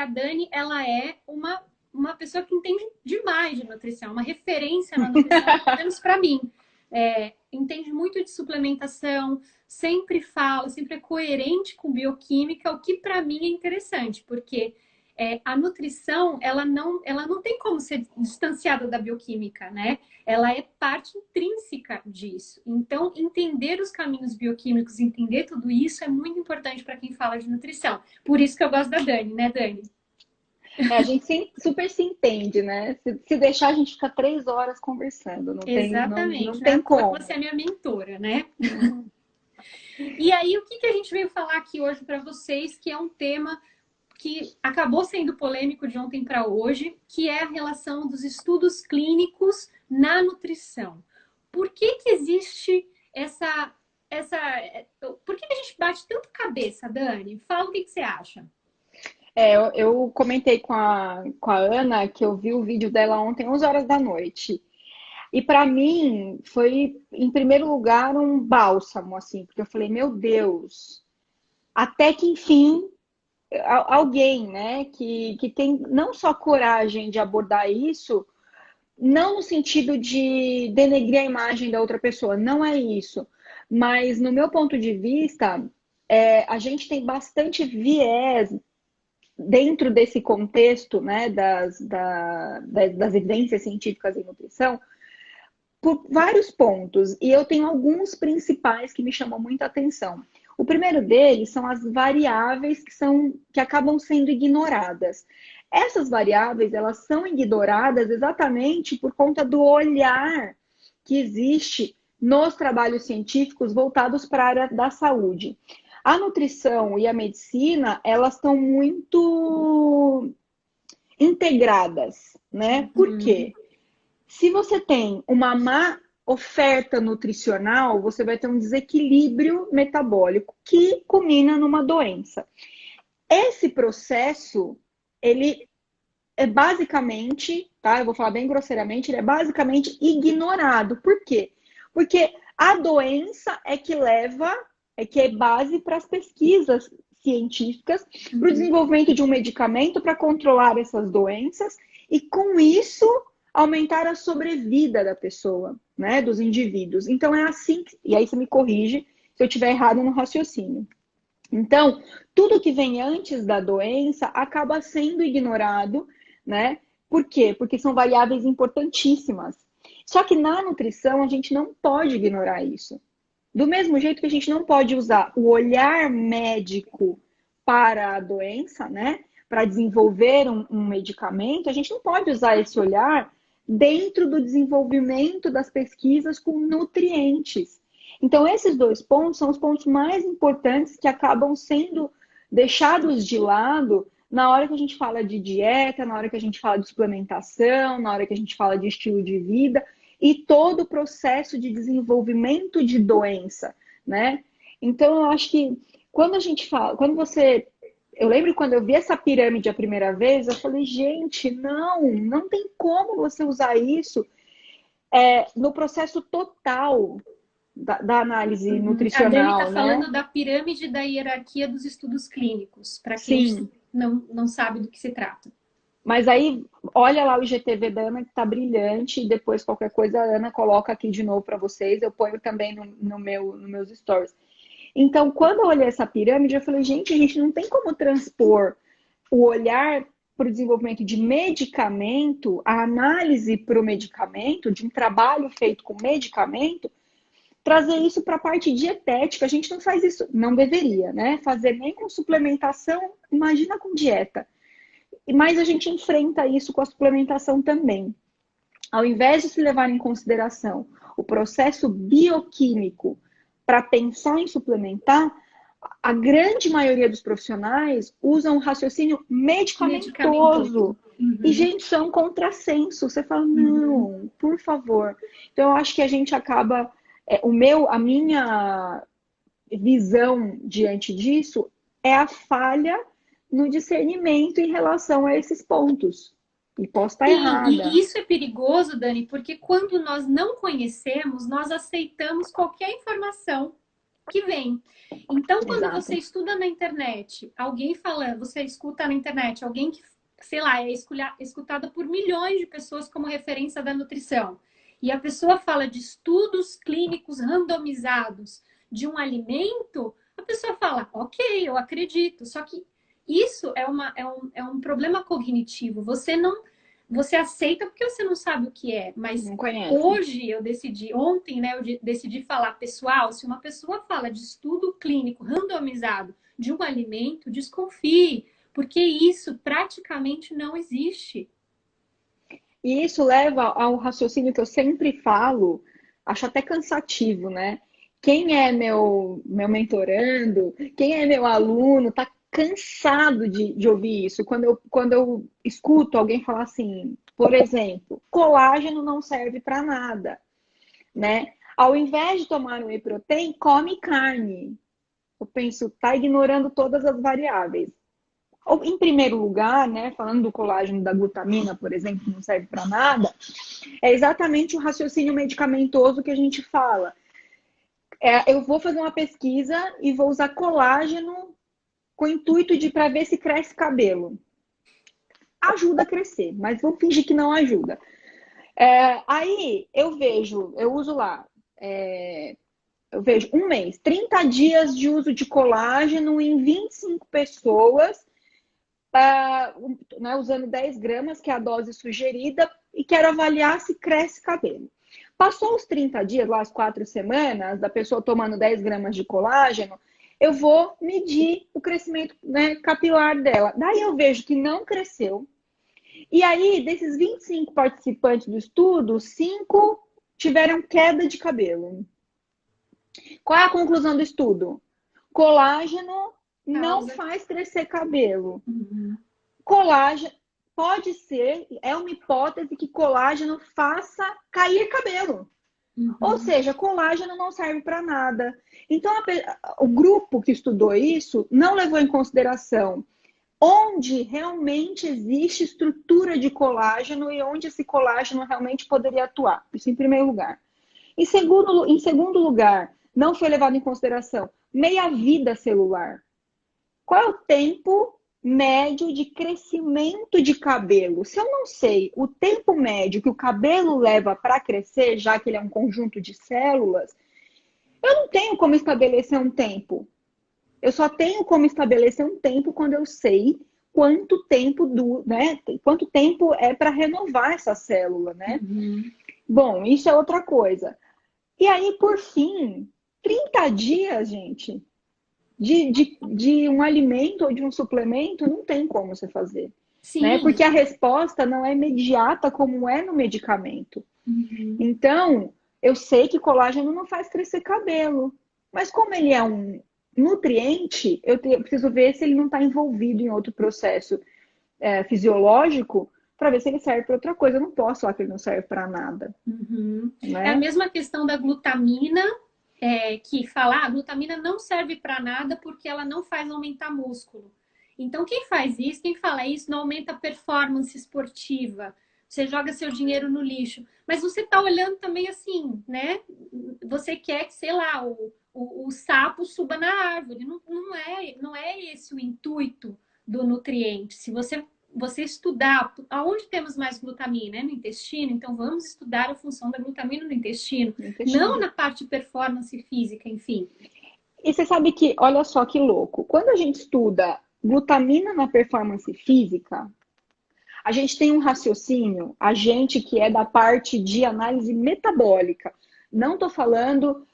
a Dani, ela é uma pessoa que entende demais de nutrição, uma referência na nutrição, pelo menos para mim. Entende muito de suplementação, sempre fala, sempre é coerente com bioquímica, o que para mim é interessante, porque a nutrição, ela não tem como ser distanciada da bioquímica, né? Ela é parte intrínseca disso. Então, entender os caminhos bioquímicos, entender tudo isso é muito importante para quem fala de nutrição. Por isso que eu gosto da Dani, né, Dani? A gente super se entende, né? Se deixar, a gente fica 3 horas conversando. Não Exatamente, não é à tem toa que você como. é minha mentora, né? E aí, o que a gente veio falar aqui hoje para vocês, que é um tema que acabou sendo polêmico de ontem para hoje, que é a relação dos estudos clínicos na nutrição. Por que existe essa... Por que a gente bate tanto cabeça, Dani? Fala o que você acha. Eu comentei com a Ana que eu vi o vídeo dela ontem, 11 horas da noite. E para mim foi, em primeiro lugar, um bálsamo, assim, porque eu falei, meu Deus, até que enfim alguém, né, que tem não só coragem de abordar isso, não no sentido de denegrir a imagem da outra pessoa, não é isso. Mas no meu ponto de vista, a gente tem bastante viés dentro desse contexto, né, das evidências científicas em nutrição, por vários pontos, e eu tenho alguns principais que me chamam muita atenção. O primeiro deles são as variáveis que acabam sendo ignoradas. Essas variáveis, elas são ignoradas exatamente por conta do olhar que existe nos trabalhos científicos voltados para a área da saúde. A nutrição e a medicina, elas estão muito integradas, né? Por quê? Se você tem uma má oferta nutricional, você vai ter um desequilíbrio metabólico que culmina numa doença. Esse processo, ele é basicamente, tá? Eu vou falar bem grosseiramente, ele é basicamente ignorado. Por quê? Porque a doença que é base para as pesquisas científicas, para o desenvolvimento de um medicamento para controlar essas doenças e, com isso, aumentar a sobrevida da pessoa, né, dos indivíduos. Então é assim, e aí você me corrige se eu estiver errado no raciocínio. Então, tudo que vem antes da doença acaba sendo ignorado, né? Por quê? Porque são variáveis importantíssimas. Só que na nutrição a gente não pode ignorar isso. Do mesmo jeito que a gente não pode usar o olhar médico para a doença, né? Para desenvolver um medicamento, a gente não pode usar esse olhar dentro do desenvolvimento das pesquisas com nutrientes. Então, esses dois pontos são os pontos mais importantes que acabam sendo deixados de lado na hora que a gente fala de dieta, na hora que a gente fala de suplementação, na hora que a gente fala de estilo de vida e todo o processo de desenvolvimento de doença, né? Então, eu acho que quando a gente fala, eu lembro quando eu vi essa pirâmide a primeira vez, eu falei, gente, não tem como você usar isso no processo total da análise A Dani está nutricional, né? falando da pirâmide da hierarquia dos estudos clínicos, para quem Sim, não sabe do que se trata. mas aí olha lá o IGTV da Ana que tá brilhante e depois qualquer coisa a Ana coloca aqui de novo para vocês, eu ponho também no meus stories. Então, quando eu olhei essa pirâmide, eu falei, gente, a gente não tem como transpor o olhar para o desenvolvimento de medicamento, a análise para o medicamento, de um trabalho feito com medicamento, trazer isso para a parte dietética. A gente não faz isso, não deveria, né? Fazer nem com suplementação, imagina com dieta. Mas a gente enfrenta isso com a suplementação também. Ao invés de se levar em consideração o processo bioquímico para pensar em suplementar, a grande maioria dos profissionais usam um raciocínio medicamentoso. E, gente, isso é um contrassenso. Você fala, não, por favor. Então, eu acho que a gente acaba... a minha visão diante disso é a falha no discernimento em relação a esses pontos. E posso estar Sim, errada. e isso é perigoso, Dani, porque quando nós não conhecemos, nós aceitamos qualquer informação. que vem. Então, quando você Exato. estuda na internet, alguém falando, você escuta na internet, alguém que, sei lá, é escutada por milhões de pessoas como referência da nutrição, e a pessoa fala de estudos clínicos randomizados de um alimento, a pessoa fala, ok, eu acredito. Só que isso é um problema cognitivo. Você aceita porque você não sabe o que é, mas Não conhece. hoje eu decidi, ontem, né, decidi falar, pessoal, se uma pessoa fala de estudo clínico randomizado de um alimento, desconfie, porque isso praticamente não existe. E isso leva ao raciocínio que eu sempre falo, acho até cansativo, né? Quem é meu mentorando, quem é meu aluno, tá cansado de ouvir isso. Quando eu escuto alguém falar assim, por exemplo, colágeno não serve para nada, né? Ao invés de tomar um whey protein, come carne. Eu penso, tá ignorando todas as variáveis. Em primeiro lugar, né, falando do colágeno da glutamina, por exemplo, que não serve para nada, é exatamente o raciocínio medicamentoso que a gente fala. Eu vou fazer uma pesquisa e vou usar colágeno com o intuito de para ver se cresce cabelo. Ajuda a crescer, mas vou fingir que não ajuda. Aí eu uso lá, eu vejo um mês, 30 dias de uso de colágeno em 25 pessoas, né, usando 10 gramas, que é a dose sugerida, e quero avaliar se cresce cabelo. Passou os 30 dias, lá as 4 semanas, da pessoa tomando 10 gramas de colágeno, eu vou medir o crescimento, né, capilar dela. Daí eu vejo que não cresceu. E aí, desses 25 participantes do estudo, 5 tiveram queda de cabelo. Qual é a conclusão do estudo? Colágeno não Causa. faz crescer cabelo. Uhum. Colágeno pode ser, é uma hipótese que colágeno faça cair cabelo. Ou Uhum. seja, colágeno não serve para nada. Então, o grupo que estudou isso não levou em consideração onde realmente existe estrutura de colágeno e onde esse colágeno realmente poderia atuar. Isso em primeiro lugar. Em segundo lugar, não foi levado em consideração meia-vida celular. Qual é o tempo médio de crescimento de cabelo? Se eu não sei o tempo médio que o cabelo leva para crescer, já que ele é um conjunto de células, eu não tenho como estabelecer um tempo. Eu só tenho como estabelecer um tempo quando eu sei quanto tempo é para renovar essa célula, né? Uhum. Bom, isso é outra coisa. E aí, por fim, 30 dias, gente, de um alimento ou de um suplemento, não tem como você fazer, né? Sim. Porque a resposta não é imediata como é no medicamento. Uhum. Então, eu sei que colágeno não faz crescer cabelo, mas como ele é um nutriente, eu preciso ver se ele não está envolvido em outro processo fisiológico para ver se ele serve para outra coisa. Eu não posso falar que ele não serve para nada, Uhum. É a né? mesma questão da glutamina, que fala, a glutamina não serve para nada porque ela não faz aumentar músculo. Então, quem faz isso, quem fala isso, não aumenta a performance esportiva. Você joga seu dinheiro no lixo. Mas você está olhando também assim, né? Você quer que, sei lá, o sapo suba na árvore. Não é esse o intuito do nutriente. Se você estudar aonde temos mais glutamina, né? No intestino, então vamos estudar a função da glutamina no intestino, No não intestino. na parte de performance física, enfim. E você sabe que, olha só que louco, quando a gente estuda glutamina na performance física, a gente tem um raciocínio, a gente que é da parte de análise metabólica. Não estou falando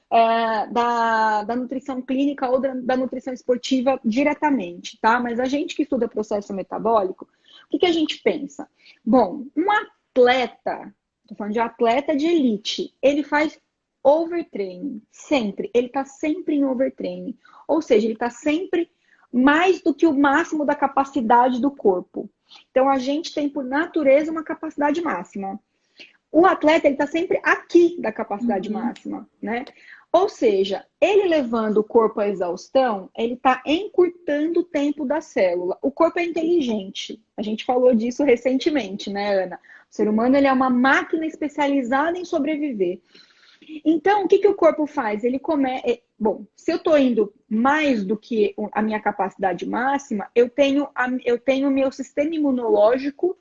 da nutrição clínica ou da nutrição esportiva diretamente, tá? Mas a gente que estuda processo metabólico, o que a gente pensa? Bom, um atleta, estou falando de atleta de elite, ele faz overtraining, sempre. Ele está sempre em overtraining. Ou seja, ele está sempre mais do que o máximo da capacidade do corpo. Então, a gente tem, por natureza, uma capacidade máxima. O atleta, ele está sempre aqui da capacidade Uhum. máxima, né? Ou seja, ele levando o corpo à exaustão, ele está encurtando o tempo da célula. O corpo é inteligente. A gente falou disso recentemente, né, Ana? O ser humano, ele é uma máquina especializada em sobreviver. Então, o que o corpo faz? bom, se eu estou indo mais do que a minha capacidade máxima, eu tenho o meu sistema imunológico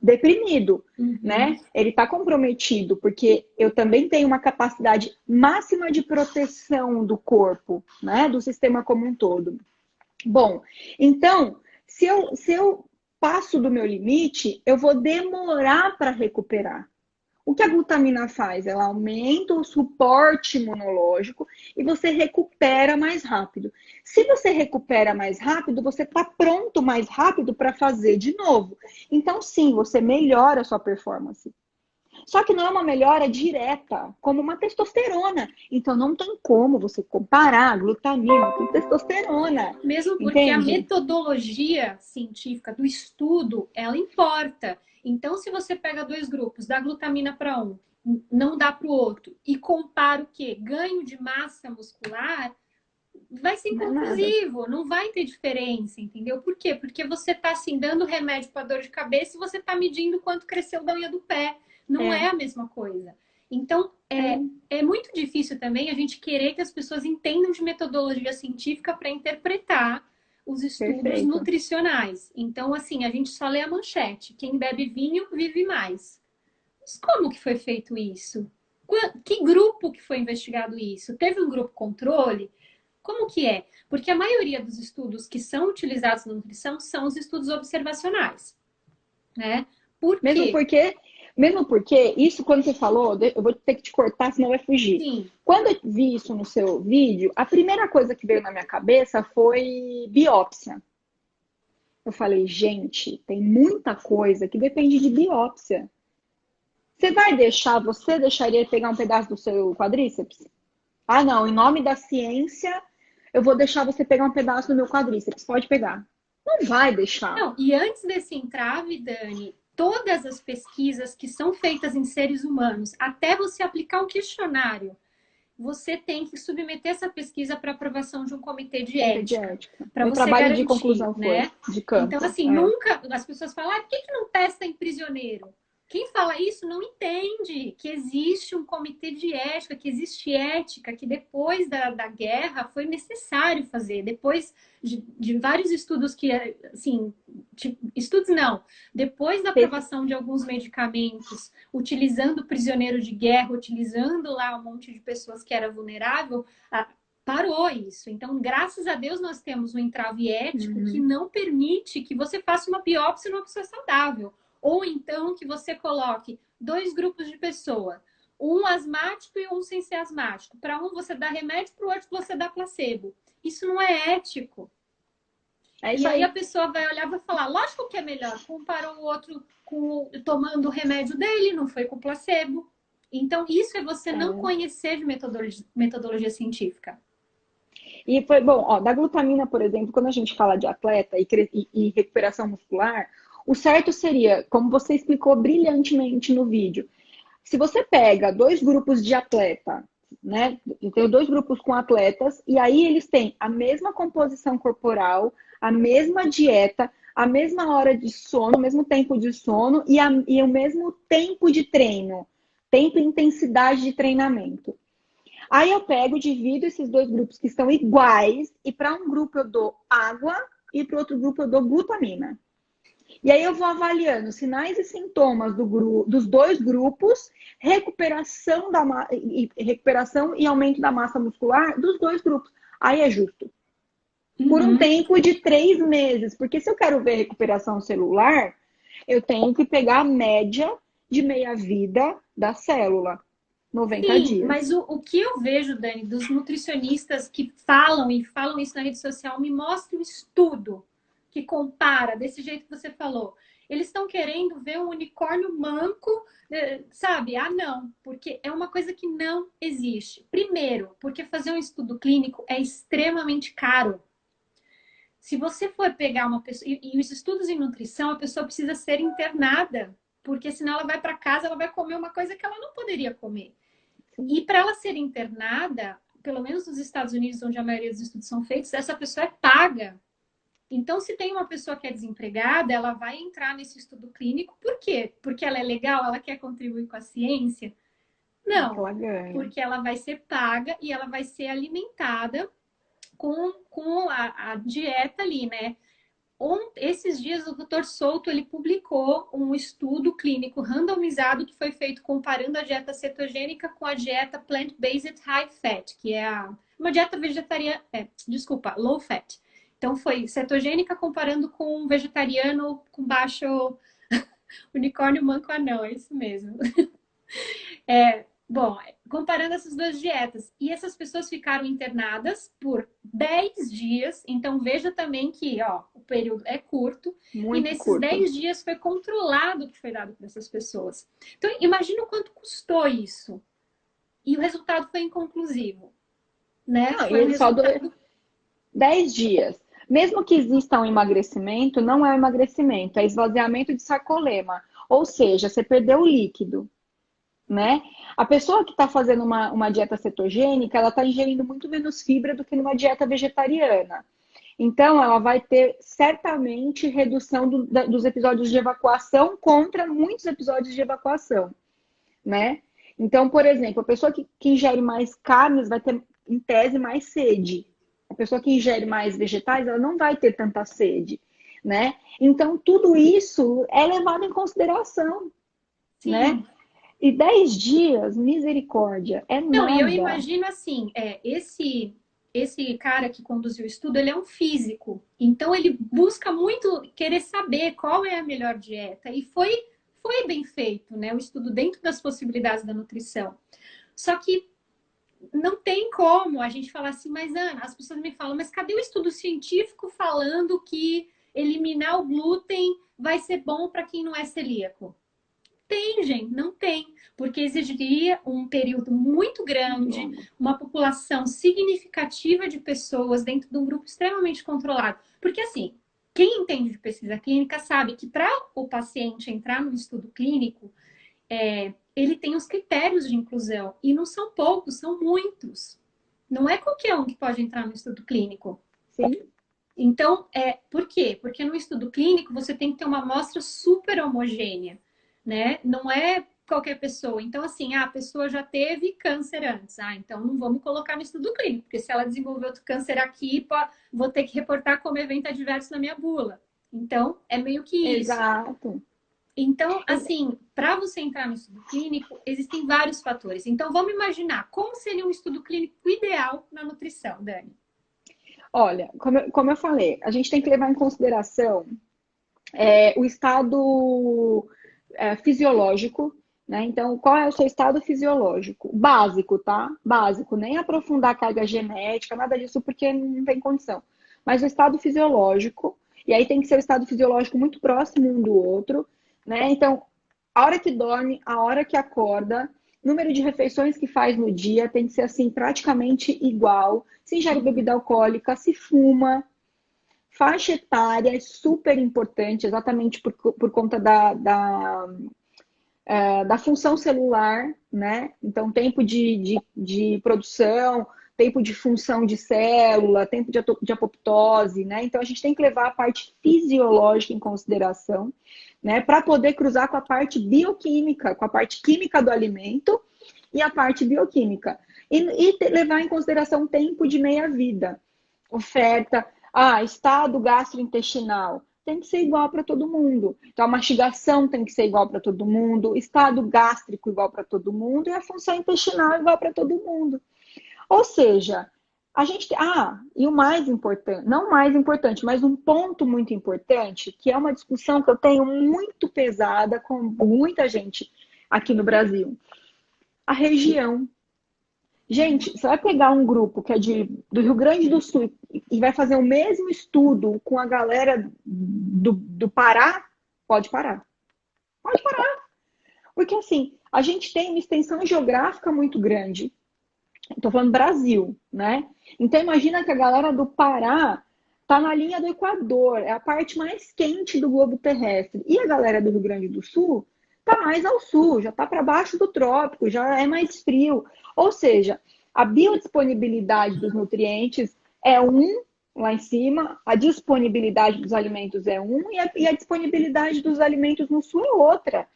deprimido, né? Ele está comprometido, porque eu também tenho uma capacidade máxima de proteção do corpo, né? Do sistema como um todo. Bom, então, se eu passo do meu limite, eu vou demorar para recuperar. O que a glutamina faz? Ela aumenta o suporte imunológico e você recupera mais rápido. Se você recupera mais rápido, você está pronto mais rápido para fazer de novo. Então, sim, você melhora a sua performance. Só que não é uma melhora direta, como uma testosterona. Então, não tem como você comparar a glutamina com testosterona. Mesmo porque a Entende? metodologia científica do estudo, ela importa. Então, se você pega dois grupos, dá glutamina para um, não dá para o outro, e compara o quê? Ganho de massa muscular, vai ser Não é nada. inconclusivo, não vai ter diferença, entendeu? Por quê? Porque você está assim, dando remédio para dor de cabeça e você está medindo quanto cresceu da unha do pé. Não é É, a mesma coisa. Então, é, é muito difícil também a gente querer que as pessoas entendam de metodologia científica para interpretar os estudos perfeito. nutricionais. Então, assim, a gente só lê a manchete. Quem bebe vinho vive mais. Mas como que foi feito isso? Que grupo que foi investigado isso? Teve um grupo controle? Como que é? Porque a maioria dos estudos que são utilizados na nutrição são os estudos observacionais, né? Por Mesmo quê? porque, mesmo porque isso quando você falou, eu vou ter que te cortar, senão vai fugir. Sim. Quando eu vi isso no seu vídeo, a primeira coisa que veio na minha cabeça foi biópsia. Eu falei, gente, tem muita coisa que depende de biópsia. Você deixaria ele pegar um pedaço do seu quadríceps? Ah, não, em nome da ciência, eu vou deixar você pegar um pedaço do meu quadríceps. Pode pegar. Não vai deixar. Não, e antes desse entrave, Dani, todas as pesquisas que são feitas em seres humanos, até você aplicar um questionário, você tem que submeter essa pesquisa para aprovação de um comitê de Comitê de ética, ética. para Meu você trabalho de garantir, conclusão foi né? de Então, campo. assim, É. nunca as pessoas falam, por que não testa em prisioneiro? Quem fala isso não entende que existe um comitê de ética, que existe ética, que depois da guerra foi necessário fazer. Depois de vários estudos que, assim, estudos não, depois da aprovação de alguns medicamentos, utilizando prisioneiro de guerra, utilizando lá um monte de pessoas que era vulnerável, parou isso. Então, graças a Deus, nós temos um entrave ético que não permite que você faça uma biópsia numa pessoa saudável. Ou então que você coloque dois grupos de pessoa, um asmático e um sem ser asmático. Para um você dá remédio, para o outro você dá placebo. Isso não é ético. É E isso aí a aí. pessoa vai olhar e vai falar, lógico que é melhor. Comparou o outro tomando o remédio dele, não foi com placebo. Então, isso é você não É. conhecer de metodologia científica. E foi bom, ó, da glutamina, por exemplo, quando a gente fala de atleta e recuperação muscular, o certo seria, como você explicou brilhantemente no vídeo, se você pega dois grupos de atleta, né? Eu tenho dois grupos com atletas, e aí eles têm a mesma composição corporal, a mesma dieta, a mesma hora de sono, o mesmo tempo de sono e o mesmo tempo de treino, tempo e intensidade de treinamento. Aí eu pego, divido esses dois grupos que estão iguais, e para um grupo eu dou água e para o outro grupo eu dou glutamina. E aí eu vou avaliando sinais e sintomas dos dois grupos, recuperação e aumento da massa muscular dos dois grupos. Aí é justo. Por um tempo de 3 meses. Porque se eu quero ver recuperação celular, eu tenho que pegar a média de meia-vida da célula. 90 Sim, dias. mas o que eu vejo, Dani, dos nutricionistas que falam e falam isso na rede social, me mostra um estudo que compara desse jeito que você falou. Eles estão querendo ver um unicórnio manco, sabe? Ah, não, porque é uma coisa que não existe. Primeiro, porque fazer um estudo clínico é extremamente caro. Se você for pegar uma pessoa. E os estudos em nutrição, a pessoa precisa ser internada, porque senão ela vai para casa, ela vai comer uma coisa que ela não poderia comer. E para ela ser internada, pelo menos nos Estados Unidos, onde a maioria dos estudos são feitos, essa pessoa é paga. Então, se tem uma pessoa que é desempregada, ela vai entrar nesse estudo clínico. Por quê? Porque ela é legal, ela quer contribuir com a ciência? Não, ela ganha. porque ela vai ser paga e ela vai ser alimentada com a dieta ali, né? Esses dias o Dr. Souto ele publicou um estudo clínico randomizado que foi feito comparando a dieta cetogênica com a dieta plant-based high fat, que é uma dieta vegetariana, desculpa, low fat. Então foi cetogênica comparando com um vegetariano com baixo unicórnio manco anão, é isso mesmo. Bom, comparando essas duas dietas, e essas pessoas ficaram internadas por 10 dias, então veja também que ó, o período é curto, e Muito nesses curto. 10 dias foi controlado o que foi dado para essas pessoas. Então, imagina o quanto custou isso. E o resultado foi inconclusivo, né? Não, Foi um e só resultado. 10 dias. Mesmo que exista um emagrecimento, não é um emagrecimento, é esvaziamento de sacolema. Ou seja, você perdeu o líquido, né? A pessoa que está fazendo uma dieta cetogênica, ela está ingerindo muito menos fibra do que numa dieta vegetariana. Então, ela vai ter certamente redução dos episódios de evacuação contra muitos episódios de evacuação, né? Então, por exemplo, a pessoa que ingere mais carnes vai ter, em tese, mais sede. A pessoa que ingere mais vegetais, ela não vai ter tanta sede, né? Então, tudo isso é levado em consideração, né? Sim. E 10 dias, misericórdia, é Não, e eu nada. imagino assim, esse cara que conduziu o estudo, ele é um físico. Então ele busca muito querer saber qual é a melhor dieta. E foi bem feito, né? O estudo dentro das possibilidades da nutrição. Só que não tem como a gente falar assim, mas Ana, as pessoas me falam, mas cadê o estudo científico falando que eliminar o glúten vai ser bom para quem não é celíaco? Tem, gente, não tem, porque exigiria um período muito Muito grande, longo. uma população significativa de pessoas dentro de um grupo extremamente controlado. Porque, assim, quem entende de pesquisa clínica sabe que para o paciente entrar no estudo clínico, ele tem os critérios de inclusão, e não são poucos, são muitos. Não é qualquer um que pode entrar no estudo clínico. Sim, Então, por quê? Porque no estudo clínico você tem que ter uma amostra super homogênea, né? Não é qualquer pessoa. Então, assim, a pessoa já teve câncer antes. Então não vamos colocar no estudo clínico, porque se ela desenvolver outro câncer aqui, vou ter que reportar como evento adverso na minha bula. Então, é meio que isso. exato. Então, assim, para você entrar no estudo clínico, existem vários fatores. Então, vamos imaginar como seria um estudo clínico ideal na nutrição, Dani. Olha, como eu falei, a gente tem que levar em consideração o estado fisiológico, né? Então, qual é o seu estado fisiológico? Básico, tá? Básico, nem aprofundar a carga genética, nada disso, porque não tem condição. Mas o estado fisiológico, e aí tem que ser o estado fisiológico muito próximo um do outro, né? Então, a hora que dorme, a hora que acorda, número de refeições que faz no dia tem que ser assim, praticamente igual. Se ingere bebida alcoólica, se fuma, faixa etária é super importante, exatamente por conta da função celular, né? Então, tempo de produção, tempo de função de célula, tempo de apoptose, né? Então, a gente tem que levar a parte fisiológica em consideração, né? Para poder cruzar com a parte bioquímica, com a parte química do alimento e a parte bioquímica. E levar em consideração o tempo de meia-vida, oferta, estado gastrointestinal tem que ser igual para todo mundo. Então, a mastigação tem que ser igual para todo mundo, o estado gástrico igual para todo mundo e a função intestinal igual para todo mundo. Ou seja, a gente. E o mais importante, não o mais importante, mas um ponto muito importante, que é uma discussão que eu tenho muito pesada com muita gente aqui no Brasil. A região. Gente, você vai pegar um grupo que é do Rio Grande do Sul e vai fazer o mesmo estudo com a galera do Pará? Pode parar. Pode parar. Porque assim, a gente tem uma extensão geográfica muito grande. Estou falando Brasil, né? Então imagina que a galera do Pará tá na linha do Equador, é a parte mais quente do globo terrestre. E a galera do Rio Grande do Sul tá mais ao sul, já tá para baixo do trópico, já é mais frio. Ou seja, a biodisponibilidade dos nutrientes é um lá em cima, a disponibilidade dos alimentos é um e a disponibilidade dos alimentos no sul é outra.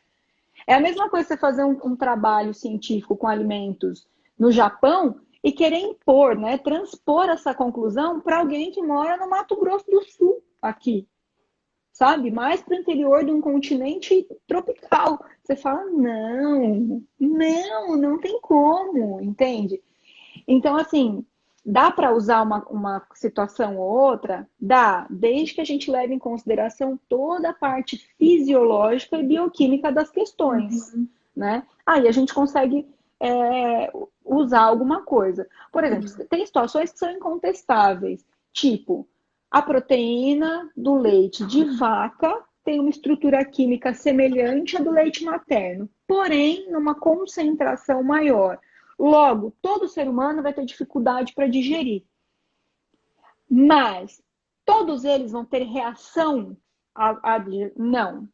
É a mesma coisa você fazer um trabalho científico com alimentos no Japão e querer impor, né, transpor essa conclusão para alguém que mora no Mato Grosso do Sul, aqui, sabe? Mais para o interior de um continente tropical. Você fala, não tem como, entende? Então, assim, dá para usar uma situação ou outra? Dá, desde que a gente leve em consideração toda a parte fisiológica e bioquímica das questões, né? Aí a gente consegue usar alguma coisa. Por exemplo, tem situações que são incontestáveis, tipo, a proteína do leite de vaca tem uma estrutura química semelhante à do leite materno, porém numa concentração maior. Logo, todo ser humano vai ter dificuldade para digerir. Mas todos eles vão ter reação a não.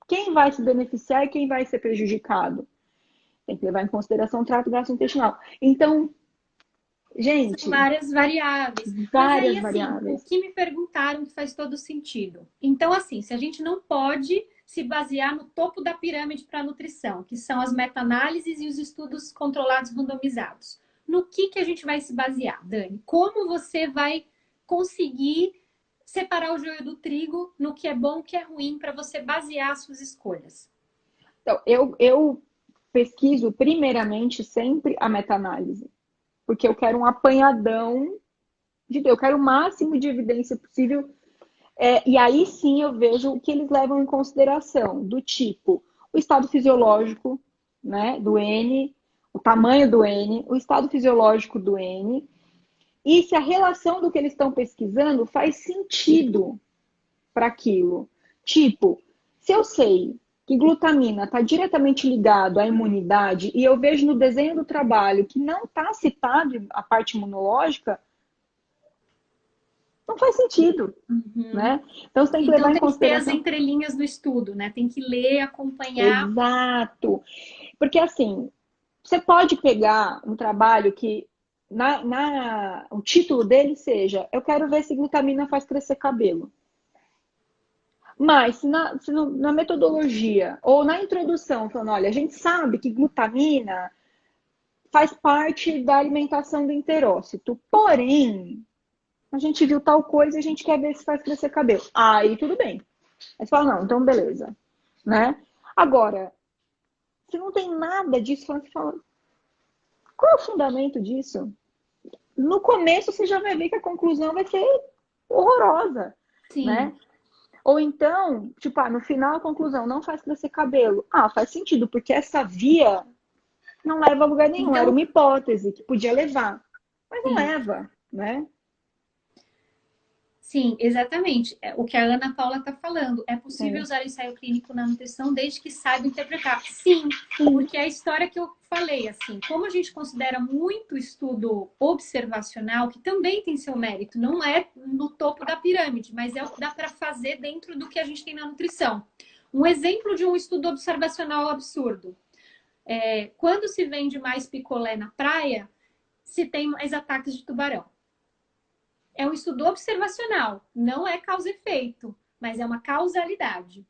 Quem vai se beneficiar e quem vai ser prejudicado? Tem que levar em consideração o trato gastrointestinal. Então, gente, são várias variáveis. Várias Mas aí, variáveis. Assim, o que me perguntaram que faz todo sentido. Então, assim, se a gente não pode se basear no topo da pirâmide para a nutrição, que são as meta-análises e os estudos controlados randomizados. No que a gente vai se basear, Dani? Como você vai conseguir separar o joio do trigo no que é bom e o que é ruim para você basear as suas escolhas? Então, eu pesquiso primeiramente sempre a meta-análise, porque eu quero um apanhadão, eu quero o máximo de evidência possível. E aí sim eu vejo o que eles levam em consideração, do tipo o estado fisiológico, né, do N, o tamanho do N, o estado fisiológico do N, e se a relação do que eles estão pesquisando faz sentido para aquilo. Tipo, se eu sei que glutamina está diretamente ligado à imunidade e eu vejo no desenho do trabalho que não está citado a parte imunológica, não faz sentido, né? Então você tem que levar em tem que ter as consideração. entrelinhas do estudo, né? Tem que ler, acompanhar. Exato. Porque assim, você pode pegar um trabalho que o título dele seja Eu quero ver se glutamina faz crescer cabelo. Mas se na metodologia ou na introdução, falando, olha, a gente sabe que glutamina faz parte da alimentação do enterócito, porém, a gente viu tal coisa e a gente quer ver se faz crescer cabelo. Aí tudo bem. Aí você fala, não, então beleza. Né? Agora, se não tem nada disso, você fala, qual é o fundamento disso? No começo você já vai ver que a conclusão vai ser horrorosa, Sim. Né? Ou então, tipo, no final a conclusão não faz crescer cabelo. Faz sentido, porque essa via não leva a lugar nenhum. Então, era uma hipótese que podia levar. Mas não sim. leva, né? Sim, exatamente. O que a Ana Paula está falando. É possível usar ensaio clínico na nutrição desde que saiba interpretar. Sim, porque é a história que eu falei, assim, como a gente considera muito estudo observacional, que também tem seu mérito, não é no topo da pirâmide, mas é o que dá para fazer dentro do que a gente tem na nutrição. Um exemplo de um estudo observacional absurdo. Quando se vende mais picolé na praia, se tem mais ataques de tubarão. É um estudo observacional, não é causa e efeito, mas é uma causalidade.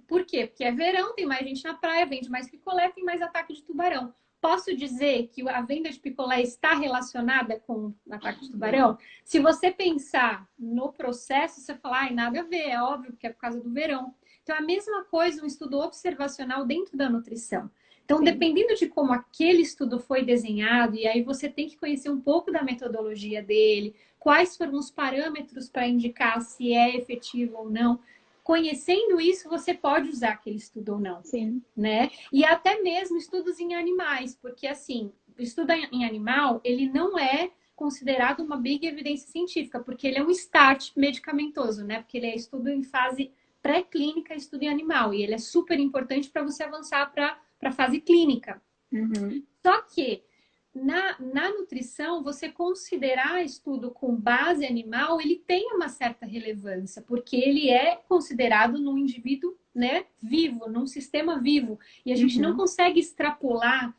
Por quê? Porque é verão, tem mais gente na praia, vende mais picolé, tem mais ataque de tubarão. Posso dizer que a venda de picolé está relacionada com o ataque de tubarão? Se você pensar no processo, você fala, nada a ver, é óbvio que é por causa do verão. Então, é a mesma coisa, um estudo observacional dentro da nutrição. Então, Sim. Dependendo de como aquele estudo foi desenhado, e aí você tem que conhecer um pouco da metodologia dele, quais foram os parâmetros para indicar se é efetivo ou não. Conhecendo isso, você pode usar aquele estudo ou não. Sim. Né? E até mesmo estudos em animais, porque assim, o estudo em animal, ele não é considerado uma big evidência científica, porque ele é um start medicamentoso, né? Porque ele é estudo em fase pré-clínica, estudo em animal, e ele é super importante para você avançar para a fase clínica. Uhum. Só que na nutrição, você considerar estudo com base animal, ele tem uma certa relevância, porque ele é considerado num indivíduo, né, vivo, num sistema vivo. E a gente não consegue extrapolar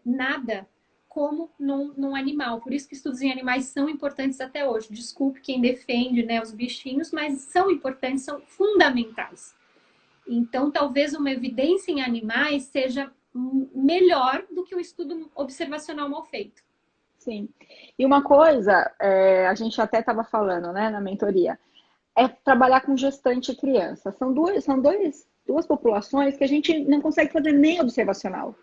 nada como num animal. Por isso que estudos em animais são importantes até hoje. Desculpe quem defende, né, os bichinhos, mas são importantes, são fundamentais. Então, talvez uma evidência em animais seja melhor do que um estudo observacional mal feito. Sim. E uma coisa, a gente até estava falando, né, na mentoria, é trabalhar com gestante e criança. Duas populações que a gente não consegue fazer nem observacional.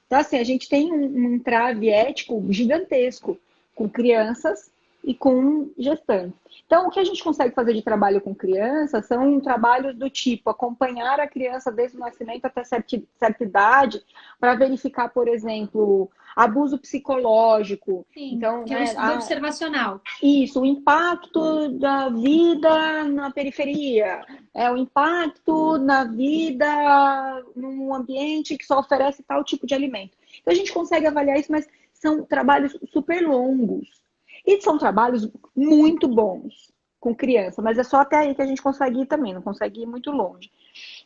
Então, assim, a gente tem um entrave ético gigantesco com crianças e com gestantes. Então, o que a gente consegue fazer de trabalho com crianças são trabalhos do tipo acompanhar a criança desde o nascimento até certa idade, para verificar, por exemplo, abuso psicológico. Sim, Então, que é um né, estudo observacional. isso, o impacto da vida na periferia, o impacto na vida num ambiente que só oferece tal tipo de alimento. Então a gente consegue avaliar isso, mas são trabalhos super longos. E são trabalhos muito bons com criança, mas é só até aí que a gente consegue ir também, não consegue ir muito longe.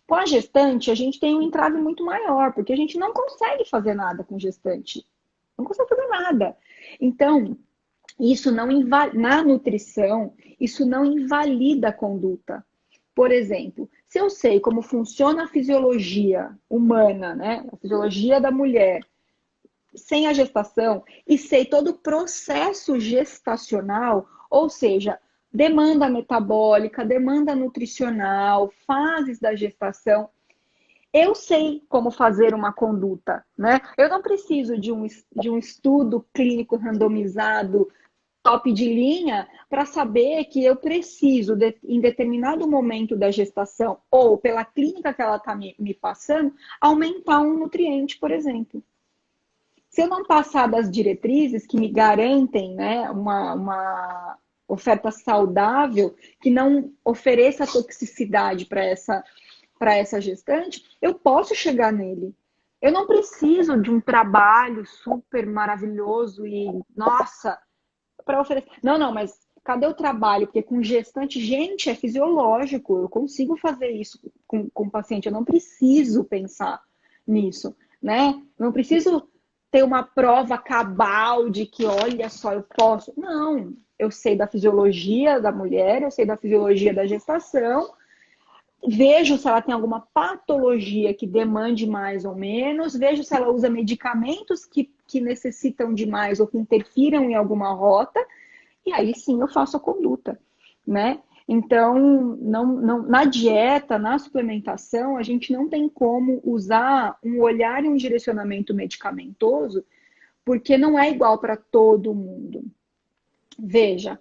Com a gestante, a gente tem um entrave muito maior, porque a gente não consegue fazer nada com gestante. Não consegue fazer nada. Então, isso não na nutrição, isso não invalida a conduta. Por exemplo, se eu sei como funciona a fisiologia humana, né? A fisiologia da mulher sem a gestação e sei todo o processo gestacional, ou seja, demanda metabólica, demanda nutricional, fases da gestação, eu sei como fazer uma conduta, né? Eu não preciso de um estudo clínico randomizado top de linha para saber que eu preciso, em determinado momento da gestação, ou pela clínica que ela está me passando, aumentar um nutriente, por exemplo. Se eu não passar das diretrizes que me garantem, né, uma oferta saudável, que não ofereça toxicidade para essa gestante, eu posso chegar nele. Eu não preciso de um trabalho super maravilhoso e, nossa, para oferecer. Não, não, mas cadê o trabalho? Porque com gestante, gente, é fisiológico. Eu consigo fazer isso com o paciente. Eu não preciso pensar nisso, né? Não preciso ter uma prova cabal de que, olha só, eu posso. Não, eu sei da fisiologia da mulher, eu sei da fisiologia da gestação, vejo se ela tem alguma patologia que demande mais ou menos, vejo se ela usa medicamentos que necessitam de mais ou que interfiram em alguma rota, e aí sim eu faço a conduta, né? Então, na dieta, na suplementação, a gente não tem como usar um olhar e um direcionamento medicamentoso, porque não é igual para todo mundo. Veja,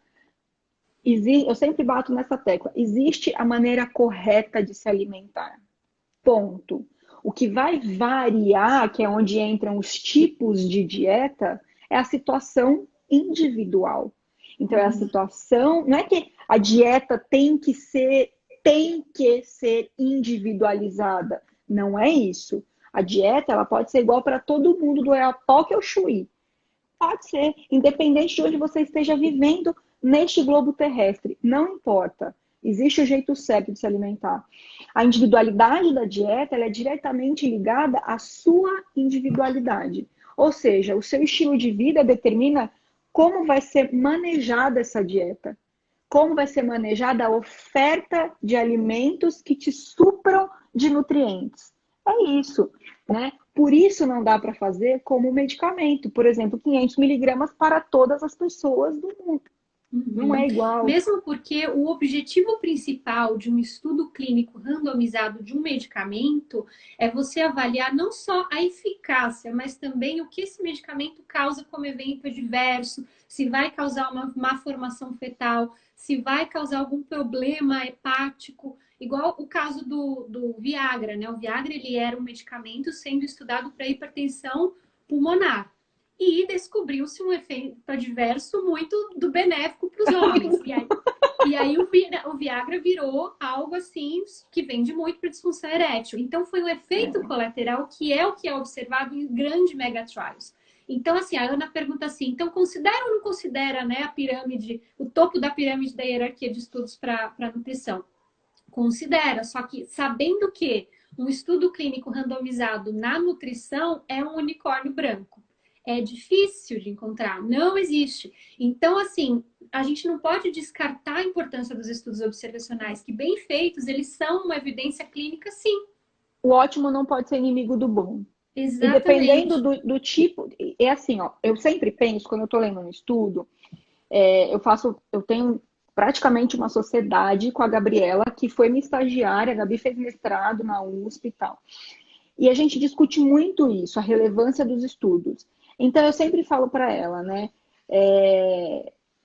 eu sempre bato nessa tecla, existe a maneira correta de se alimentar. Ponto. O que vai variar, que é onde entram os tipos de dieta, é a situação individual. Então, é a situação. Não é que a dieta tem que ser individualizada. Não é isso. A dieta ela pode ser igual para todo mundo, do Oiapoque ao Chuí. Pode ser, independente de onde você esteja vivendo neste globo terrestre. Não importa. Existe o jeito certo de se alimentar. A individualidade da dieta ela é diretamente ligada à sua individualidade. Ou seja, o seu estilo de vida determina como vai ser manejada essa dieta. Como vai ser manejada a oferta de alimentos que te supram de nutrientes. É isso, né? Por isso não dá para fazer como medicamento. Por exemplo, 500 miligramas para todas as pessoas do mundo. Não é igual. Mesmo porque o objetivo principal de um estudo clínico randomizado de um medicamento é você avaliar não só a eficácia, mas também o que esse medicamento causa como evento adverso, se vai causar uma má formação fetal, se vai causar algum problema hepático, igual o caso do Viagra, né? O Viagra ele era um medicamento sendo estudado para hipertensão pulmonar. E descobriu-se um efeito adverso muito do benéfico para os homens. E aí o Viagra virou algo assim que vende muito para disfunção erétil. Então foi o efeito colateral que é o que é observado em grandes megatrials. Então, assim, a Ana pergunta assim, então considera ou não considera, né, a pirâmide, o topo da pirâmide da hierarquia de estudos para nutrição? Considera, só que sabendo que um estudo clínico randomizado na nutrição é um unicórnio branco. É difícil de encontrar, não existe. Então, assim, a gente não pode descartar a importância dos estudos observacionais, que bem feitos, eles são uma evidência clínica, sim. O ótimo não pode ser inimigo do bom. E Exatamente. dependendo do tipo, é assim, ó, eu sempre penso, quando eu estou lendo um estudo, eu tenho praticamente uma sociedade com a Gabriela, que foi minha estagiária, a Gabi fez mestrado na USP e tal. E a gente discute muito isso, a relevância dos estudos. Então eu sempre falo para ela, né?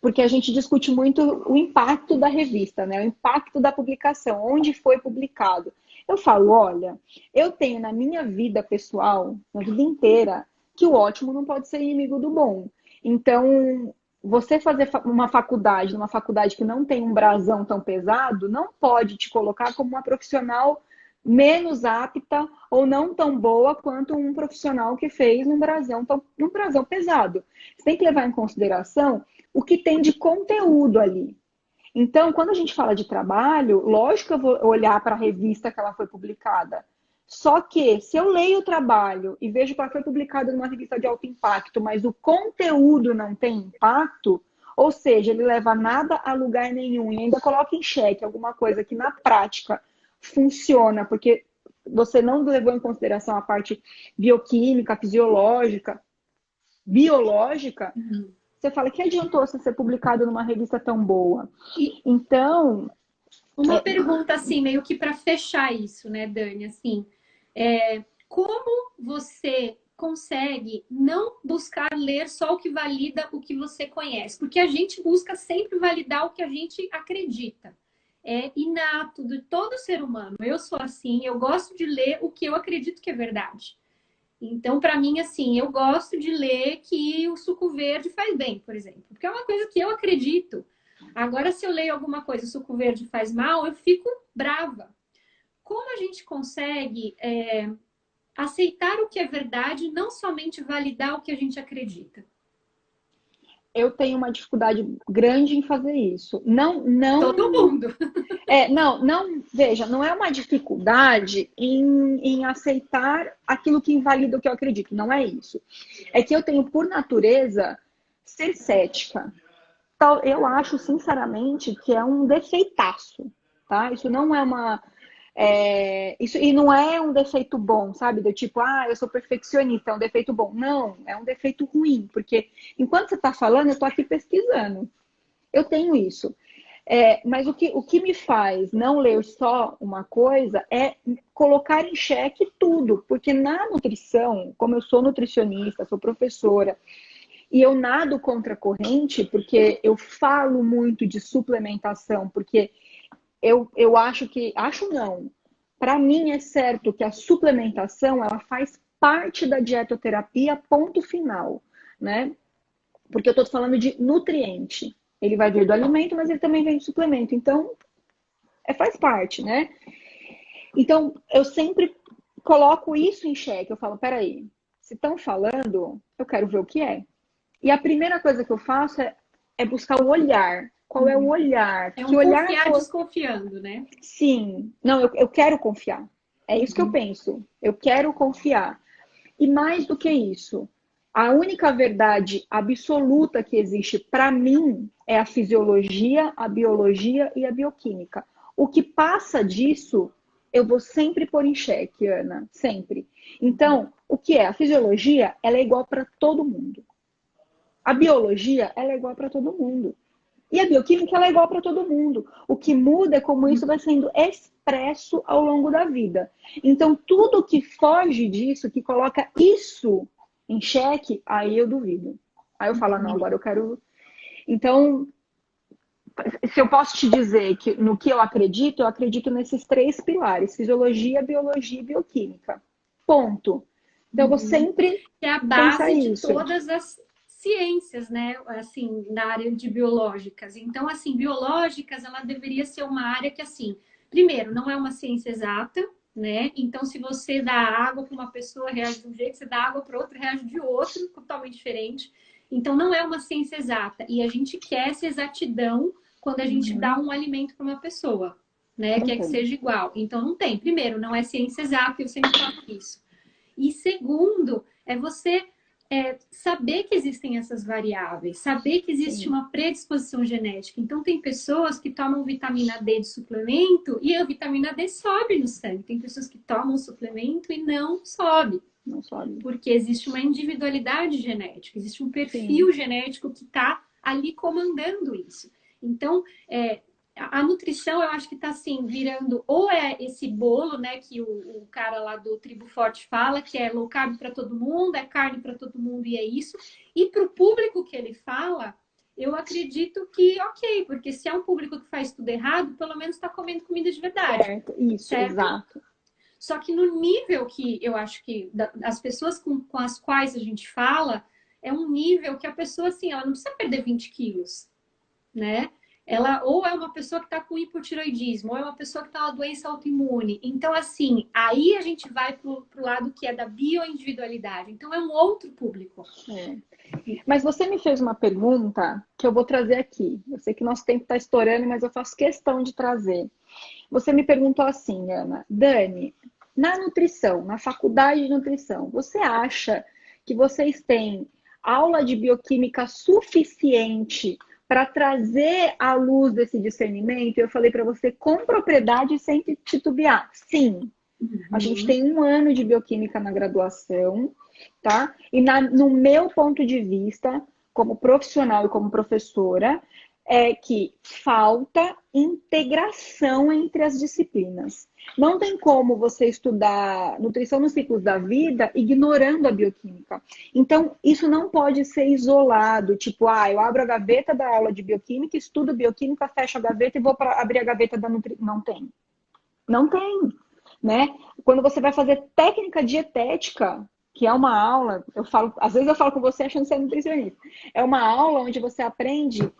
Porque a gente discute muito o impacto da revista, né? O impacto da publicação, onde foi publicado. Eu falo, olha, eu tenho na minha vida pessoal, na vida inteira, que o ótimo não pode ser inimigo do bom. Então, você fazer uma faculdade, numa faculdade que não tem um brasão tão pesado, não pode te colocar como uma profissional menos apta ou não tão boa quanto um profissional que fez num brasão pesado. Você tem que levar em consideração o que tem de conteúdo ali. Então, quando a gente fala de trabalho, lógico que eu vou olhar para a revista que ela foi publicada. Só que, se eu leio o trabalho e vejo que ela foi publicada numa revista de alto impacto, mas o conteúdo não tem impacto, ou seja, ele leva nada a lugar nenhum e ainda coloca em xeque alguma coisa que na prática funciona, porque você não levou em consideração a parte bioquímica, fisiológica, biológica, você fala que adiantou você ser publicado numa revista tão boa. E Então, uma pergunta assim, meio que para fechar isso, né, Dani? Assim, como você consegue não buscar ler só o que valida o que você conhece? Porque a gente busca sempre validar o que a gente acredita. É inato de todo ser humano. Eu sou assim, eu gosto de ler o que eu acredito que é verdade. Então, para mim, assim, eu gosto de ler que o suco verde faz bem, por exemplo, porque é uma coisa que eu acredito. Agora, se eu leio alguma coisa, o suco verde faz mal, eu fico brava. Como a gente consegue aceitar o que é verdade, não somente validar o que a gente acredita? eu tenho uma dificuldade grande em fazer isso. Todo mundo. Veja, não é uma dificuldade em aceitar aquilo que invalida o que eu acredito, não é isso. É que eu tenho, por natureza, ser cética. Então, eu acho, sinceramente, que é um defeitaço, tá? Isso não é uma. Isso, e não é um defeito bom, sabe? Do tipo, eu sou perfeccionista, é um defeito bom. Não, é um defeito ruim, porque enquanto você está falando, eu estou aqui pesquisando. Eu tenho isso. Mas o que me faz não ler só uma coisa é colocar em xeque tudo, porque na nutrição, como eu sou nutricionista, sou professora, e eu nado contra a corrente, porque eu falo muito de suplementação, porque eu acho que, acho não, para mim é certo que a suplementação, ela faz parte da dietoterapia, ponto final, né? Porque eu estou falando de nutriente. Ele vai vir do alimento, mas ele também vem do suplemento. Então, faz parte, né? Então, eu sempre coloco isso em xeque. Eu falo, peraí, se estão falando, eu quero ver o que é. E a primeira coisa que eu faço é buscar o olhar. Qual é o olhar? É Que um olhar confiar for... desconfiando, né? Sim. Não, eu quero confiar. É isso que eu penso. Eu quero confiar. E mais do que isso, a única verdade absoluta que existe para mim é a fisiologia, a biologia e a bioquímica. O que passa disso, eu vou sempre pôr em xeque, Ana, sempre. Então, o que é? A fisiologia, ela é igual para todo mundo. A biologia, ela é igual para todo mundo. E a bioquímica, ela é igual para todo mundo. O que muda é como isso vai sendo expresso ao longo da vida. Então, tudo que foge disso, que coloca isso em xeque, aí eu duvido. Aí eu falo, não, agora eu quero... Então, se eu posso te dizer que no que eu acredito nesses três pilares: fisiologia, biologia e bioquímica. Ponto. Então, eu vou sempre É a pensar base de isso. todas as ciências, né? Assim, na área de biológicas. Então, assim, biológicas, ela deveria ser uma área que, assim, primeiro, não é uma ciência exata, né? Então, se você dá água para uma pessoa, reage de um jeito, você dá água para outra, reage de outro, totalmente diferente. Então, não é uma ciência exata. E a gente quer essa exatidão quando a gente dá um alimento para uma pessoa, né? Quer que seja igual. Então, não tem. Primeiro, não é ciência exata, eu sempre falo isso. E segundo, é você saber que existem essas variáveis, saber que existe Sim. uma predisposição genética. Então, tem pessoas que tomam vitamina D de suplemento e a vitamina D sobe no sangue. Tem pessoas que tomam suplemento e não sobe. Não sobe. Porque existe uma individualidade genética, existe um Sim. perfil genético que está ali comandando isso. Então, a nutrição, eu acho que está assim, virando, ou é esse bolo, né, que o cara lá do Tribo Forte fala, que é low carb para todo mundo, é carne para todo mundo e é isso. E para o público que ele fala, eu acredito que, ok, porque se é um público que faz tudo errado, pelo menos está comendo comida de verdade. Certo, isso, Certo? exato. Só que no nível que eu acho que as pessoas com as quais a gente fala, é um nível que a pessoa, assim, ela não precisa perder 20 quilos, né? Ela ou é uma pessoa que está com hipotiroidismo, ou é uma pessoa que está com uma doença autoimune. Então, assim, aí a gente vai para o lado que é da bioindividualidade. Então, é um outro público. É. Mas você me fez uma pergunta que eu vou trazer aqui. Eu sei que nosso tempo está estourando, mas eu faço questão de trazer. Você me perguntou assim, Ana, Dani, na nutrição, na faculdade de nutrição, você acha que vocês têm aula de bioquímica suficiente para trazer à luz desse discernimento? Eu falei para você com propriedade sem titubear. Sim, a gente tem 1 ano de bioquímica na graduação, tá? E no meu ponto de vista, como profissional e como professora, é que falta integração entre as disciplinas. Não tem como você estudar nutrição nos ciclos da vida ignorando a bioquímica. Então, isso não pode ser isolado, tipo, eu abro a gaveta da aula de bioquímica, estudo bioquímica, fecho a gaveta e vou abrir a gaveta da nutrição. Não tem. Não tem, né? Quando você vai fazer técnica dietética, que é uma aula, às vezes eu falo com você achando que você é nutricionista. É uma aula onde você aprende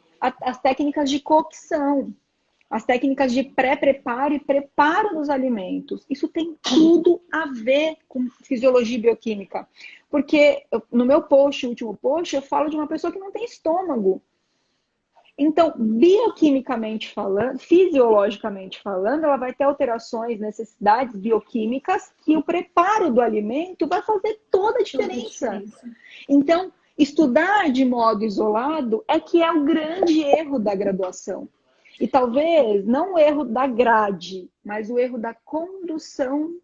as técnicas de cocção, as técnicas de pré-preparo e preparo dos alimentos. Isso tem tudo a ver com fisiologia e bioquímica. Porque no meu último post, eu falo de uma pessoa que não tem estômago. Então, bioquimicamente falando, fisiologicamente falando, ela vai ter alterações, necessidades bioquímicas que o preparo do alimento vai fazer toda a diferença. Então, estudar de modo isolado é que é o grande erro da graduação. E talvez não o erro da grade, mas o erro da condução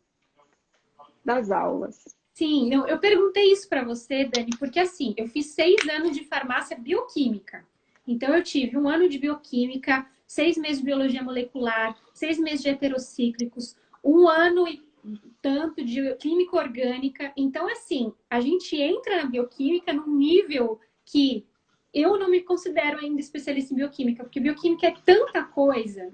das aulas. Sim, eu perguntei isso para você, Dani, porque assim, eu fiz 6 anos de farmácia bioquímica. Então, eu tive 1 ano de bioquímica, 6 meses de biologia molecular, 6 meses de heterocíclicos, 1 ano e tanto de química orgânica. Então, assim, a gente entra na bioquímica num nível que eu não me considero ainda especialista em bioquímica, porque bioquímica é tanta coisa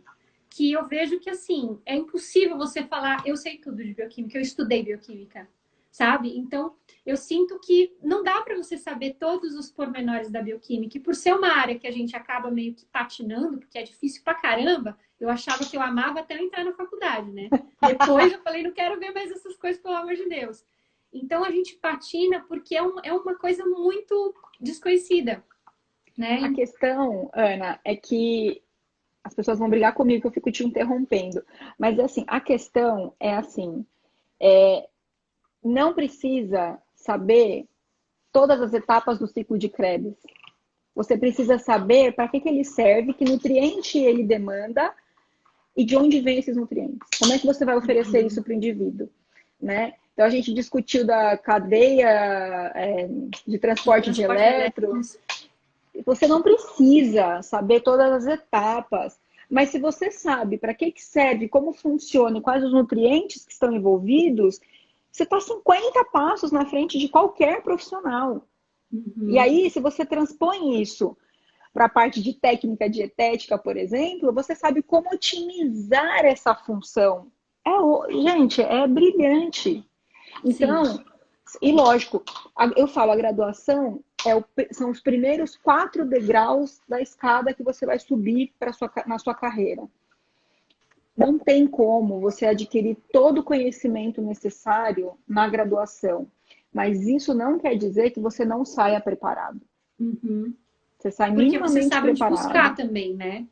que eu vejo que, assim, é impossível você falar, eu sei tudo de bioquímica, eu estudei bioquímica, sabe? Então, eu sinto que não dá para você saber todos os pormenores da bioquímica. E por ser uma área que a gente acaba meio que patinando, porque é difícil pra caramba, eu achava que eu amava até eu entrar na faculdade, né? Depois eu falei, não quero ver mais essas coisas, pelo amor de Deus. Então, a gente patina porque é uma coisa muito desconhecida, né? A questão, Ana, é que as pessoas vão brigar comigo que eu fico te interrompendo. Mas, assim, a questão é assim, não precisa saber todas as etapas do ciclo de Krebs. Você precisa saber para que ele serve, que nutriente ele demanda e de onde vem esses nutrientes. Como é que você vai oferecer isso para o indivíduo, né? Então, a gente discutiu da cadeia de transporte de elétrons. Você não precisa saber todas as etapas, mas se você sabe para que serve, como funciona e quais os nutrientes que estão envolvidos, você está 50 passos na frente de qualquer profissional. E aí, se você transpõe isso para a parte de técnica dietética, por exemplo, você sabe como otimizar essa função. Gente, é brilhante. Então, sim. E lógico, eu falo, a graduação são os primeiros 4 degraus da escada que você vai subir na sua carreira. Não tem como você adquirir todo o conhecimento necessário na graduação. Mas isso não quer dizer que você não saia preparado. Você sai minimamente preparado. Porque você sabe onde buscar também, né?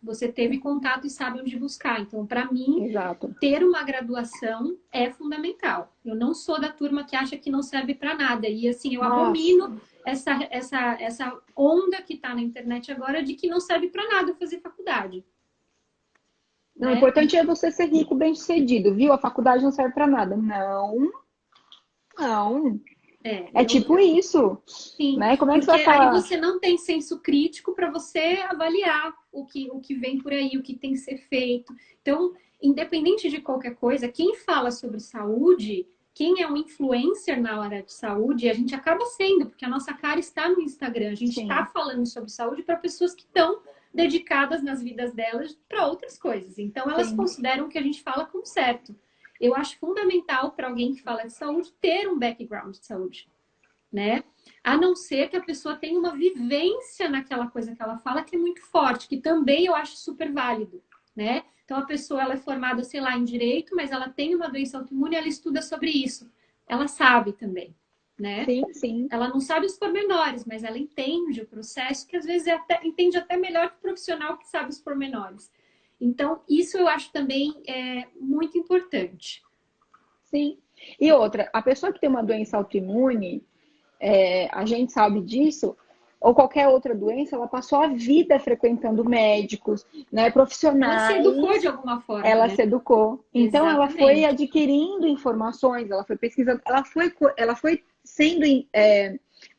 Você teve contato e sabe onde buscar. Então, para mim, Exato. ter uma graduação é fundamental. Eu não sou da turma que acha que não serve para nada. E assim, eu abomino essa onda que está na internet agora de que não serve para nada fazer faculdade. Não, o Né? importante é você ser rico, bem-sucedido, viu? A faculdade não serve para nada. Não, não. É tipo isso, sim, né? Como é que você porque vai aí falar? você não tem senso crítico para você avaliar o que vem por aí, o que tem que ser feito. Então, independente de qualquer coisa, quem fala sobre saúde, quem é um influencer na área de saúde, a gente acaba sendo, porque a nossa cara está no Instagram. A gente está Sim, falando sobre saúde para pessoas que estão dedicadas nas vidas delas para outras coisas. Então, elas sim, consideram o que a gente fala como certo. Eu acho fundamental para alguém que fala de saúde ter um background de saúde, né? A não ser que a pessoa tenha uma vivência naquela coisa que ela fala que é muito forte, que também eu acho super válido, né? Então a pessoa ela é formada, sei lá, em direito, mas ela tem uma doença autoimune, ela estuda sobre isso. Ela sabe também, né? sim, sim. Ela não sabe os pormenores, mas ela entende o processo, que às vezes entende até melhor que o profissional que sabe os pormenores. Então, isso eu acho também muito importante. Sim. E outra, a pessoa que tem uma doença autoimune, a gente sabe disso, ou qualquer outra doença, ela passou a vida frequentando médicos, né, Ela se educou profissionais, de alguma forma, ela né? se educou. Então, ela foi Exatamente. adquirindo informações, ela foi pesquisando, ela foi sendo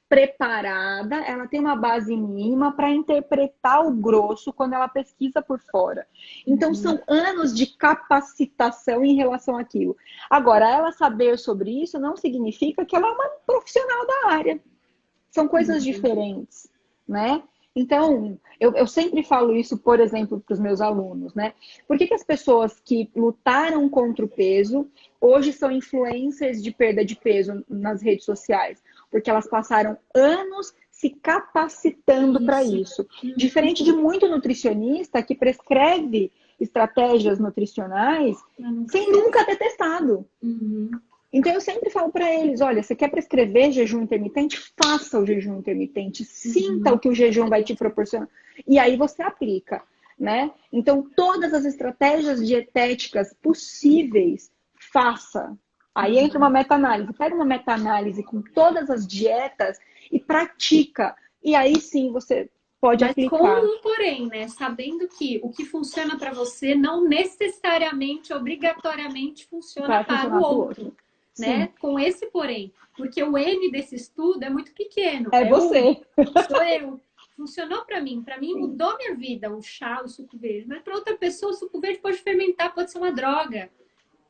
preparada, ela tem uma base mínima para interpretar o grosso quando ela pesquisa por fora. Então, são anos de capacitação em relação àquilo. Agora, ela saber sobre isso não significa que ela é uma profissional da área. São coisas diferentes, né? Então, eu sempre falo isso, por exemplo, para os meus alunos, né? Por que as pessoas que lutaram contra o peso hoje são influencers de perda de peso nas redes sociais? Porque elas passaram anos se capacitando para isso. Diferente de muito nutricionista que prescreve estratégias nutricionais sem nunca ter testado. Então eu sempre falo para eles, olha, você quer prescrever jejum intermitente? Faça o jejum intermitente, sinta o que o jejum vai te proporcionar. E aí você aplica, né? Então todas as estratégias dietéticas possíveis, faça. Aí entra uma meta-análise. Pega uma meta-análise com todas as dietas e pratica. E aí sim você pode Mas com aplicar. um porém, né? Sabendo que o que funciona para você não necessariamente, obrigatoriamente funciona Vai para o funcionar para o outro, outro. né? Sim, Com esse porém. Porque o N desse estudo é muito pequeno. é É um, você. sou eu. Funcionou para mim Sim. mudou minha vida, o chá, o suco verde. Mas para outra pessoa, o suco verde pode fermentar, pode ser uma droga.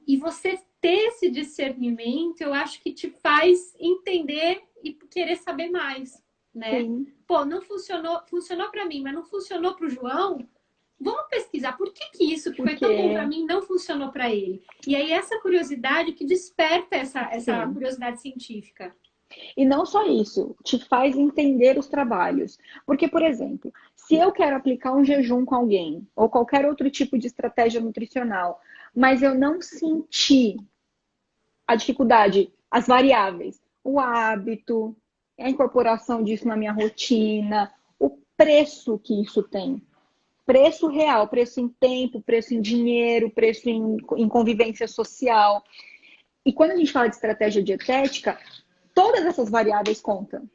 E você ter esse discernimento, eu acho que te faz entender e querer saber mais, né? Sim. Pô, não funcionou, funcionou para mim, mas não funcionou para o João. Vamos pesquisar por que, que isso que foi tão bom para Porque, mim não funcionou para ele. E aí essa curiosidade que desperta essa sim. curiosidade científica. E não só isso, te faz entender os trabalhos. Porque, por exemplo, se eu quero aplicar um jejum com alguém, ou qualquer outro tipo de estratégia nutricional, mas eu não senti a dificuldade, as variáveis, o hábito, a incorporação disso na minha rotina, o preço que isso tem. Preço real, preço em tempo, preço em dinheiro, preço em convivência social. E quando a gente fala de estratégia dietética, todas essas variáveis contam.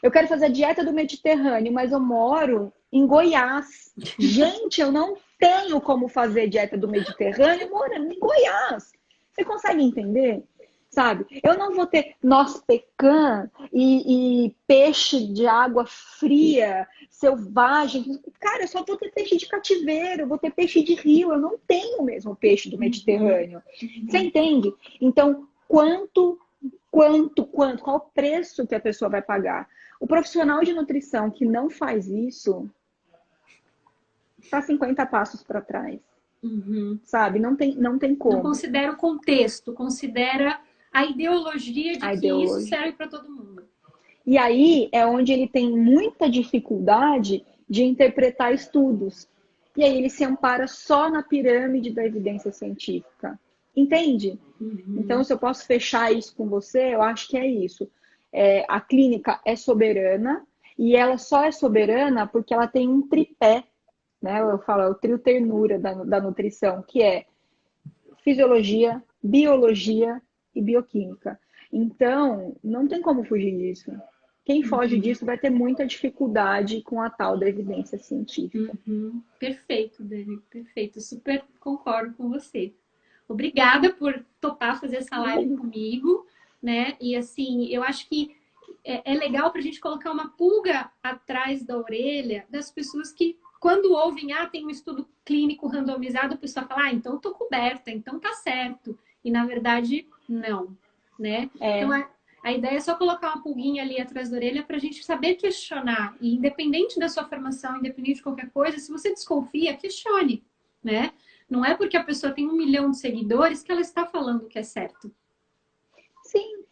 Eu quero fazer a dieta do Mediterrâneo, mas eu moro em Goiás. Gente, eu não tenho como fazer dieta do Mediterrâneo morando em Goiás. Você consegue entender? Sabe? Eu não vou ter noz pecan e peixe de água fria, selvagem. Cara, eu só vou ter peixe de cativeiro, eu vou ter peixe de rio. Eu não tenho mesmo peixe do Mediterrâneo. Você entende? Então, qual o preço que a pessoa vai pagar? O profissional de nutrição que não faz isso está 50 passos para trás. Sabe? Não tem Não como. considera o contexto, considera a ideologia de A que isso ideologia. serve para todo mundo. E aí é onde ele tem muita dificuldade de interpretar estudos. E aí ele se ampara só na pirâmide da evidência científica. Entende? Então, se eu posso fechar isso com você, eu acho que é isso. A clínica é soberana e ela só é soberana porque ela tem um tripé né? Eu falo, é o trio ternura da nutrição, que é fisiologia, biologia e bioquímica. Então, não tem como fugir disso. Quem foge Uhum. disso vai ter muita dificuldade com a tal da evidência científica. Uhum. Perfeito, Dani, perfeito. Super concordo com você. Obrigada por topar fazer essa live comigo, né? E assim, eu acho que é legal para a gente colocar uma pulga atrás da orelha das pessoas que, quando ouvem, tem um estudo clínico randomizado, a pessoa fala, então eu tô coberta, então tá certo. E na verdade, não, né? Então É, a ideia é só colocar uma pulguinha ali atrás da orelha para a gente saber questionar. E independente da sua formação, independente de qualquer coisa, se você desconfia, questione, né? Não é porque a pessoa tem 1 milhão de seguidores que ela está falando que é certo. sim,